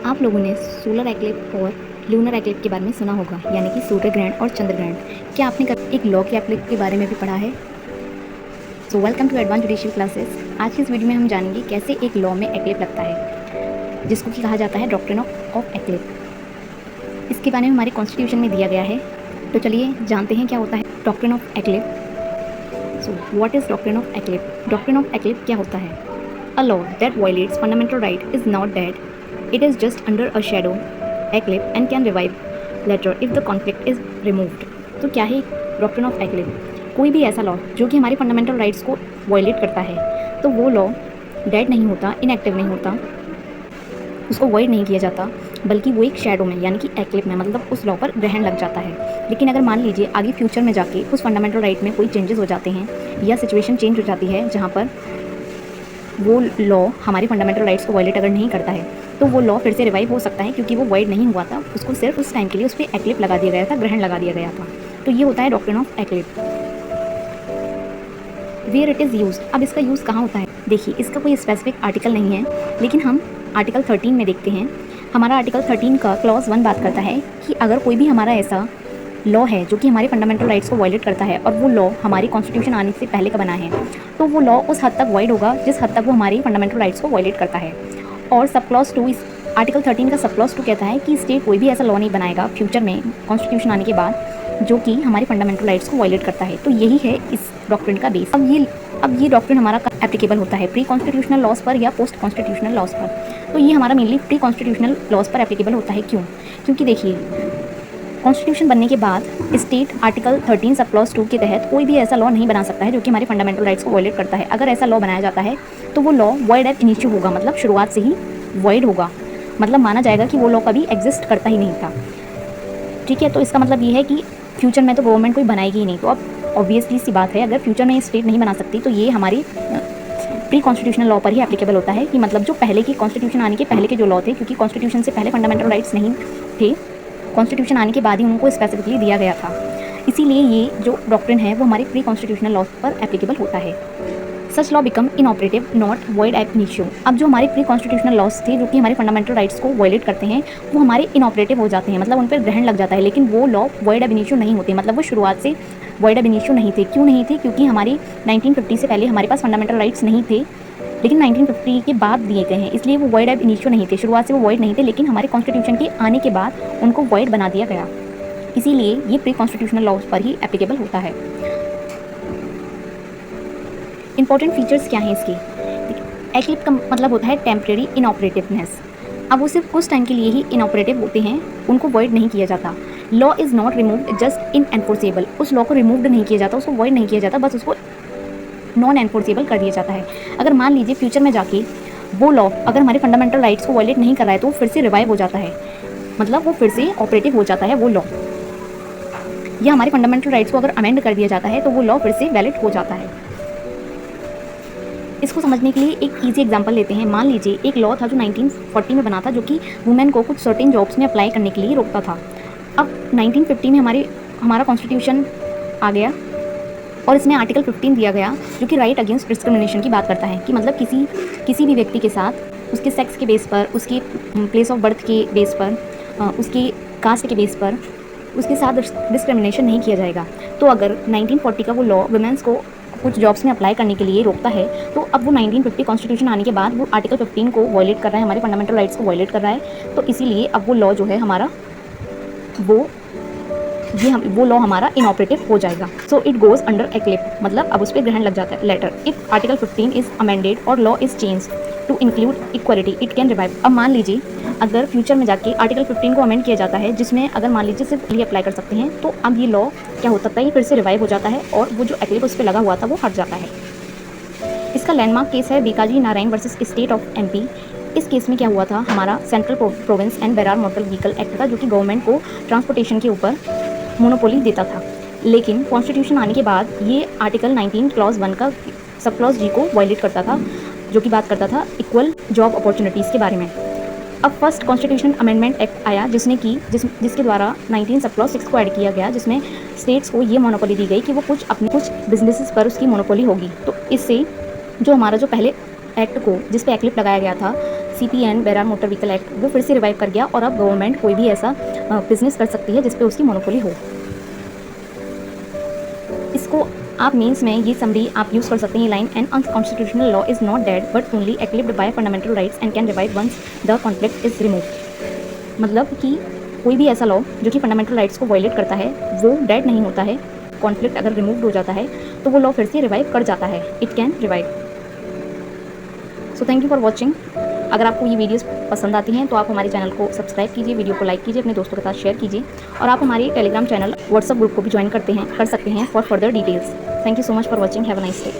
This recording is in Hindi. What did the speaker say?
आप लोगों ने सोलर एक्लिप और लूनर एक्लिप के बारे में सुना होगा, यानी कि सूर्य ग्रहण और चंद्र ग्रहण। क्या आपने कभी एक लॉ के एक्लिप के बारे में भी पढ़ा है? So welcome to advance judicial classes. आज की इस वीडियो में हम जानेंगे कैसे एक लॉ में एक्लिप लगता है, जिसको कि कहा जाता है डॉक्ट्रिन ऑफ एक्लिप। इसके बारे में हमारे कॉन्स्टिट्यूशन में दिया गया है। तो चलिए जानते हैं क्या होता है doctrine of eclipse. So what is doctrine of eclipse? Doctrine of eclipse क्या होता है? A law that violates fundamental right is not dead, it is just under a shadow eclipse and can revive later if the conflict is removed। तो क्या है डॉक्ट्रिन ऑफ एक्लिप? कोई भी ऐसा लॉ जो कि हमारे फंडामेंटल राइट्स को वायलेट करता है, तो वो लॉ डेड नहीं होता, इनएक्टिव नहीं होता, उसको वॉइड नहीं किया जाता, बल्कि वो एक शैडो में यानी कि एक्लिप में, मतलब उस लॉ पर ग्रहण लग जाता है। लेकिन अगर मान लीजिए आगे फ्यूचर में जाके उस फंडामेंटल राइट में कोई चेंजेस हो जाते हैं या सिचुएशन चेंज हो जाती है जहाँ पर वो लॉ हमारे फंडामेंटल राइट्स को वायलेट अगर नहीं करता है, तो वो लॉ फिर से रिवाइव हो सकता है, क्योंकि वो वाइड नहीं हुआ था, उसको सिर्फ उस टाइम के लिए उस पर एक्लिप लगा दिया गया था, ग्रहण लगा दिया गया था। तो ये होता है doctrine of eclipse. Where it is used. अब इसका यूज़ कहाँ होता है? देखिए, इसका कोई स्पेसिफिक आर्टिकल नहीं है, लेकिन हम आर्टिकल 13 में देखते हैं। हमारा आर्टिकल 13 का क्लॉज 1 बात करता है कि अगर कोई भी हमारा ऐसा लॉ है जो कि हमारे फंडामेंटल राइट्स को वायलेट करता है और वो लॉ हमारी कॉन्स्टिट्यूशन आने से पहले का बना है, तो वो लॉ उस हद तक वाइड होगा जिस हद तक वो हमारी फंडामेंटल राइट्स को वायलेट करता है। और सब क्लॉज 2 इस आर्टिकल 13 का सब क्लॉज 2 कहता है कि स्टेट कोई भी ऐसा लॉ नहीं बनाएगा फ्यूचर में कॉन्स्टिट्यूशन आने के बाद जो कि हमारी फंडामेंटल राइट्स को वायलेट करता है। तो यही है इस डॉक्ट्रिन का बेस। अब ये डॉक्ट्रिन हमारा एप्लीकेबल होता है प्री कॉन्स्टिट्यूशनल लॉज पर या पोस्ट कॉन्स्टिट्यूशनल लॉज पर। तो ये हमारा मेनली प्री कॉन्स्टिट्यूशनल लॉज पर एप्लीकेबल होता है। क्यों? क्योंकि देखिए, कॉन्स्टिट्यूशन बनने के बाद स्टेट आर्टिकल 13 सब क्लॉज 2 के तहत कोई भी ऐसा लॉ नहीं बना सकता है जो कि हमारे फंडामेंटल राइट्स को वायलेट करता है। अगर ऐसा लॉ बनाया जाता है तो वो लॉ वॉइड एब इनिशियो होगा, मतलब शुरुआत से ही वॉइड होगा, मतलब माना जाएगा कि वो लॉ कभी एग्जिस्ट करता ही नहीं था। ठीक है, तो इसका मतलब ये है कि फ्यूचर में तो गवर्नमेंट कोई बनाएगी ही नहीं। तो अब ऑब्वियसली सी बात है, अगर फ्यूचर में स्टेट नहीं बना सकती तो ये हमारी प्री कॉन्स्टिट्यूशनल लॉ पर ही एप्लीकेबल होता है, कि मतलब जो पहले की कॉन्स्टिट्यूशन आने के पहले के जो लॉ थे, क्योंकि कॉन्स्टिट्यूशन से पहले फंडामेंटल राइट्स नहीं थे, कॉन्स्टिट्यूशन आने के बाद ही उनको स्पेसिफिकली दिया गया था। इसीलिए ये जो डॉक्ट्रिन है वो हमारी प्री कॉन्स्टिट्यूशनल लॉ पर एप्लीकेबल होता है। Such law become inoperative not void एब इनिशियो। अब जो हमारे प्री कॉन्स्टिट्यूशनल लॉज थे जो कि हमारे फंडामेंटल राइट्स को वायलेट करते हैं, वो हमारे इनऑपरेटिव हो जाते हैं, मतलब उन पर ग्रहण लग जाता है, लेकिन वो लॉ वॉइड एब इनिशियो नहीं होते, मतलब वो शुरुआत से वॉइड एब इनिशियो नहीं थे। क्यों नहीं थे? क्योंकि हमारी 1950 से पहले हमारे पास फंडामेंटल राइट्स नहीं थे, लेकिन 1950 के बाद दिए गए हैं, इसलिए वो वॉइड एब इनिशियो नहीं थे। शुरुआत से वो वॉइड नहीं थे, लेकिन हमारे कॉन्स्टिट्यूशन के आने के बाद उनको वॉइड बना दिया गया। इसीलिए ये प्री कॉन्स्टिट्यूशनल लॉज पर ही एप्लीकेबल होता है। इंपॉर्टेंट फीचर्स क्या हैं इसके? एक्लिप का मतलब होता है टेम्परेरी इनऑपरेटिवनेस। अब वो सिर्फ कुछ टाइम के लिए ही इनऑपरेटिव होते हैं, उनको वॉइड नहीं किया जाता। Law is not removed just in enforceable. उस लॉ को रिमूव्ड नहीं किया जाता, उसको वॉइड नहीं किया जाता, बस उसको नॉन एनफोर्सेबल कर दिया जाता है। अगर मान लीजिए फ्यूचर में जाके वो लॉ अगर हमारे फंडामेंटल राइट्स को वायलेट नहीं कर रहा है, तो वो फिर से रिवाइव हो जाता है, मतलब वो फिर से ऑपरेटिव हो जाता है वो लॉ, या हमारे फंडामेंटल राइट्स को अगर अमेंड कर दिया जाता है तो वो लॉ फिर से वैलिड हो जाता है। इसको समझने के लिए एक ईजी एग्जांपल लेते हैं। मान लीजिए एक लॉ था जो 1940 में बना था, जो कि वुमेन को कुछ सर्टेन जॉब्स में अप्लाई करने के लिए रोकता था। अब 1950 में हमारा कॉन्स्टिट्यूशन आ गया और इसमें आर्टिकल 15 दिया गया, जो कि राइट अगेंस्ट डिस्क्रिमिनेशन की बात करता है, कि मतलब किसी भी व्यक्ति के साथ उसके सेक्स के बेस पर, उसकी प्लेस ऑफ बर्थ के बेस पर, उसकी कास्ट के बेस पर उसके साथ डिस्क्रिमिनेशन नहीं किया जाएगा। तो अगर 1940 का वो लॉ वुमेन्स को कुछ जॉब्स में अप्लाई करने के लिए रोकता है, तो अब वो 1950 कॉन्स्टिट्यूशन आने के बाद वो आर्टिकल 15 को वायलेट कर रहा है, हमारे फंडामेंटल राइट्स को वायलेट कर रहा है। तो इसीलिए अब वो लॉ जो है हमारा वो लॉ हमारा इनऑपरेटिव हो जाएगा। So it goes under eclipse, मतलब अब उस पर ग्रहण लग जाता है। Later if article 15 is amended और law is change to include equality it can revive. अब मान लीजिए अगर फ्यूचर में जाके आर्टिकल 15 को अमेंड किया जाता है, जिसमें अगर मान लीजिए सिर्फ ये अप्लाई कर सकते हैं, तो अब ये लॉ क्या हो सकता है, ये फिर से रिवाइव हो जाता है और वो जो एक्लिप उस पर लगा हुआ था वो हट जाता है। इसका लैंडमार्क केस है Bikaji Narayan versus state of MP. इस केस में क्या हुआ था, हमारा central province and Berar motor vehicle act था, जो कि गवर्नमेंट को ट्रांसपोर्टेशन के ऊपर मोनोपोली देता था। लेकिन कॉन्स्टिट्यूशन आने के बाद ये आर्टिकल 19 क्लॉज 1 का सब क्लॉज जी को वायलेट करता था, जो कि बात करता था इक्वल जॉब अपॉर्चुनिटीज़ के बारे में। अब फर्स्ट कॉन्स्टिट्यूशन अमेंडमेंट एक्ट आया, जिसके द्वारा 19 सब क्लॉज 6 को ऐड किया गया, जिसमें स्टेट्स को ये मोनोपोली दी गई कि वो कुछ बिजनेसेस पर उसकी मोनोपोली होगी। तो इससे जो हमारा जो पहले एक्ट को जिस पे एक्लिप लगाया गया था CPN Berar motor vehicle act वो फिर से रिवाइव कर गया और अब गवर्नमेंट कोई भी ऐसा बिजनेस कर सकती है जिस पे उसकी मोनोपोली हो। इसको आप मेंस में ये समरी आप यूज़ कर सकते हैं, line an unconstitutional law is not dead but only eclipsed by fundamental rights and can revive once the conflict is remove. मतलब कि कोई भी ऐसा लॉ जो कि फंडामेंटल राइट्स को वायलेट करता है वो डेड नहीं होता है, कॉन्फ्लिक्ट अगर रिमूव हो जाता है तो वो लॉ फिर से रिवाइव कर जाता है, it can revive. So thank you for watching. अगर आपको ये वीडियोस पसंद आती हैं तो आप हमारे चैनल को सब्सक्राइब कीजिए, वीडियो को लाइक कीजिए, अपने दोस्तों के साथ शेयर कीजिए और आप हमारे टेलीग्राम चैनल व्हाट्सएप ग्रुप को भी ज्वाइन कर सकते हैं for further details. Thank you so much for watching, have a nice day.